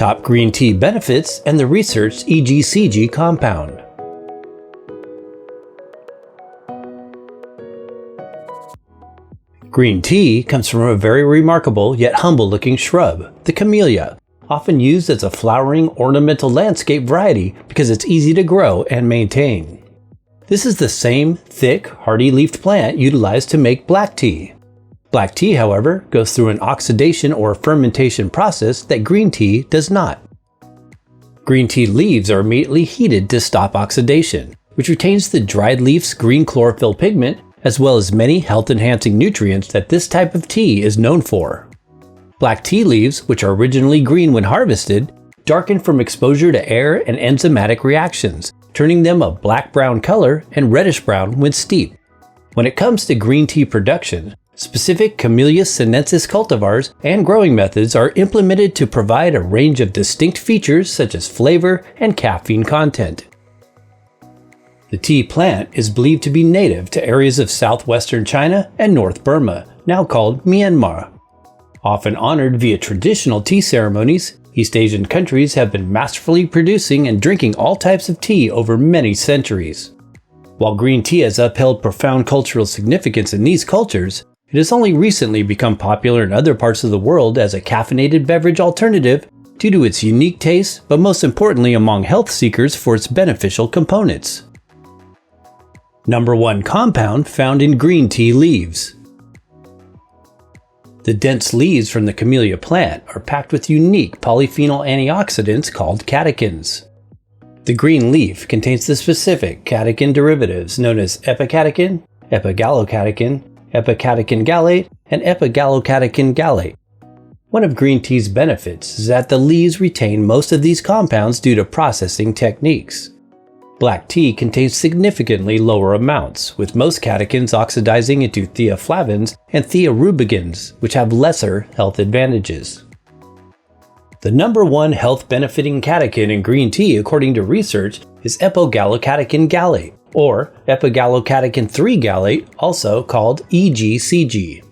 top green tea benefits and the researched EGCG compound. Green tea comes from a very remarkable yet humble-looking shrub, the Camellia, often used as a flowering ornamental landscape variety because it's easy to grow and maintain. This is the same thick, hardy-leafed plant utilized to make black tea. Black tea, however, goes through an oxidation or fermentation process that green tea does not. Green tea leaves are immediately heated to stop oxidation, which retains the dried leaf's green chlorophyll pigment as well as many health-enhancing nutrients that this type of tea is known for. Black tea leaves, which are originally green when harvested, darken from exposure to air and enzymatic reactions, turning them a black-brown color and reddish-brown when steeped. When it comes to green tea production, specific Camellia sinensis cultivars and growing methods are implemented to provide a range of distinct features such as flavor and caffeine content. The tea plant is believed to be native to areas of southwestern China and North Burma, now called Myanmar. Often honored via traditional tea ceremonies, East Asian countries have been masterfully producing and drinking all types of tea over many centuries. While green tea has upheld profound cultural significance in these cultures, it has only recently become popular in other parts of the world as a caffeinated beverage alternative due to its unique taste, but most importantly among health seekers for its beneficial components. Number 1 compound found in green tea leaves. The dense leaves from the Camellia plant are packed with unique polyphenol antioxidants called catechins. The green leaf contains the specific catechin derivatives known as epicatechin, epigallocatechin, epicatechin gallate, and epigallocatechin gallate. One of green tea's benefits is that the leaves retain most of these compounds due to processing techniques. Black tea contains significantly lower amounts, with most catechins oxidizing into theaflavins and thearubigins, which have lesser health advantages. The number 1 health-benefiting catechin in green tea according to research is epigallocatechin gallate, or epigallocatechin 3 gallate, also called EGCG.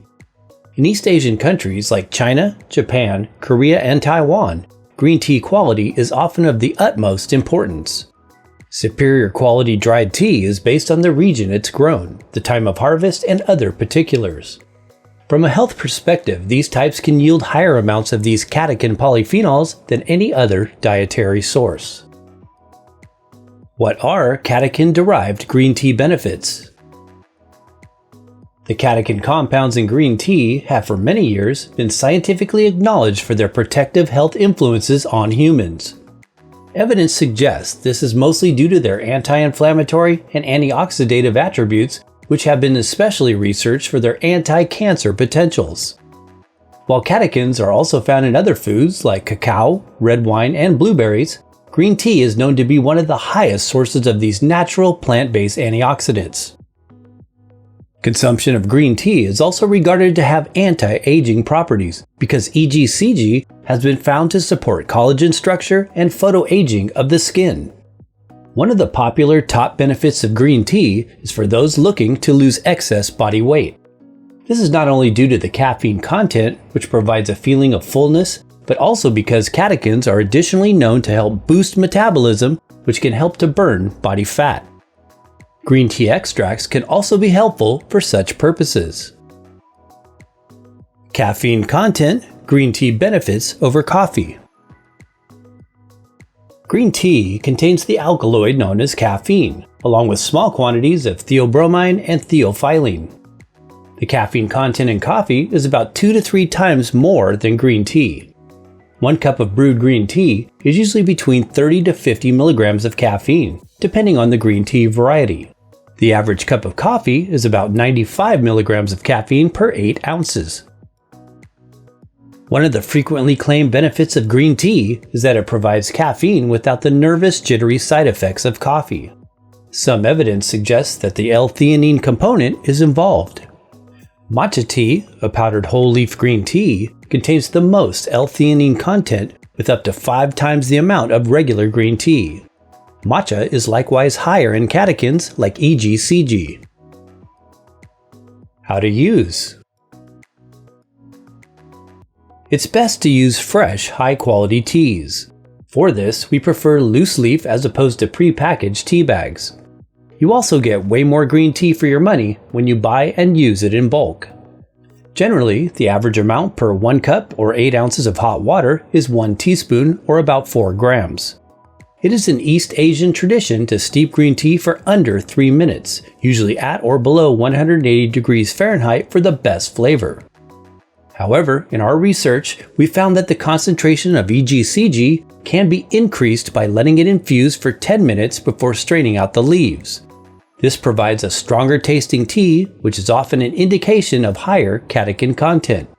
In East Asian countries like China, Japan, Korea, and Taiwan, green tea quality is often of the utmost importance. Superior quality dried tea is based on the region it's grown, the time of harvest, and other particulars. From a health perspective, these types can yield higher amounts of these catechin polyphenols than any other dietary source. What are catechin-derived green tea benefits? The catechin compounds in green tea have for many years been scientifically acknowledged for their protective health influences on humans. Evidence suggests this is mostly due to their anti-inflammatory and antioxidative attributes, which have been especially researched for their anti-cancer potentials. While catechins are also found in other foods like cacao, red wine, and blueberries, green tea is known to be one of the highest sources of these natural plant-based antioxidants. Consumption of green tea is also regarded to have anti-aging properties because EGCG has been found to support collagen structure and photoaging of the skin. One of the popular top benefits of green tea is for those looking to lose excess body weight. This is not only due to the caffeine content, which provides a feeling of fullness, but also because catechins are additionally known to help boost metabolism, which can help to burn body fat. Green tea extracts can also be helpful for such purposes. Caffeine content, green tea benefits over coffee. Green tea contains the alkaloid known as caffeine, along with small quantities of theobromine and theophylline. The caffeine content in coffee is about 2 to 3 times more than green tea. 1 cup of brewed green tea is usually between 30 to 50 milligrams of caffeine, depending on the green tea variety. The average cup of coffee is about 95 milligrams of caffeine per 8 ounces. One of the frequently claimed benefits of green tea is that it provides caffeine without the nervous, jittery side effects of coffee. Some evidence suggests that the L-theanine component is involved. Matcha tea, a powdered whole leaf green tea, contains the most L-theanine content with up to 5 times the amount of regular green tea. Matcha is likewise higher in catechins like EGCG. How to use. It's best to use fresh, high-quality teas. For this, we prefer loose leaf as opposed to pre-packaged tea bags. You also get way more green tea for your money when you buy and use it in bulk. Generally, the average amount per 1 cup or 8 ounces of hot water is 1 teaspoon or about 4 grams. It is an East Asian tradition to steep green tea for under 3 minutes, usually at or below 180 degrees Fahrenheit for the best flavor. However, in our research, we found that the concentration of EGCG can be increased by letting it infuse for 10 minutes before straining out the leaves. This provides a stronger tasting tea, which is often an indication of higher catechin content.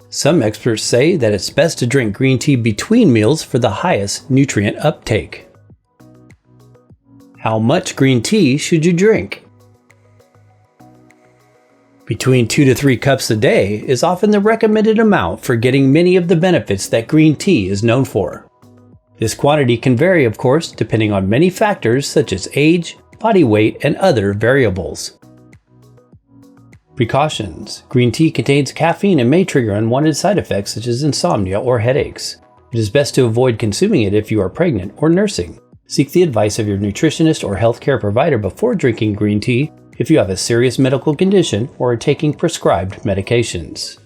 Some experts say that it's best to drink green tea between meals for the highest nutrient uptake. How much green tea should you drink? Between 2 to 3 cups a day is often the recommended amount for getting many of the benefits that green tea is known for. This quantity can vary, of course, depending on many factors such as age, body weight, and other variables. Precautions. Green tea contains caffeine and may trigger unwanted side effects such as insomnia or headaches. It is best to avoid consuming it if you are pregnant or nursing. Seek the advice of your nutritionist or healthcare provider before drinking green tea if you have a serious medical condition or are taking prescribed medications.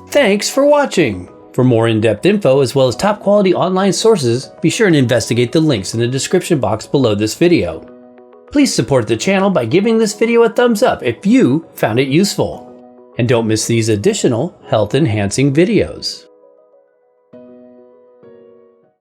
Thanks for watching! For more in-depth info as well as top quality online sources, be sure and investigate the links in the description box below this video. Please support the channel by giving this video a thumbs up if you found it useful. And don't miss these additional health-enhancing videos.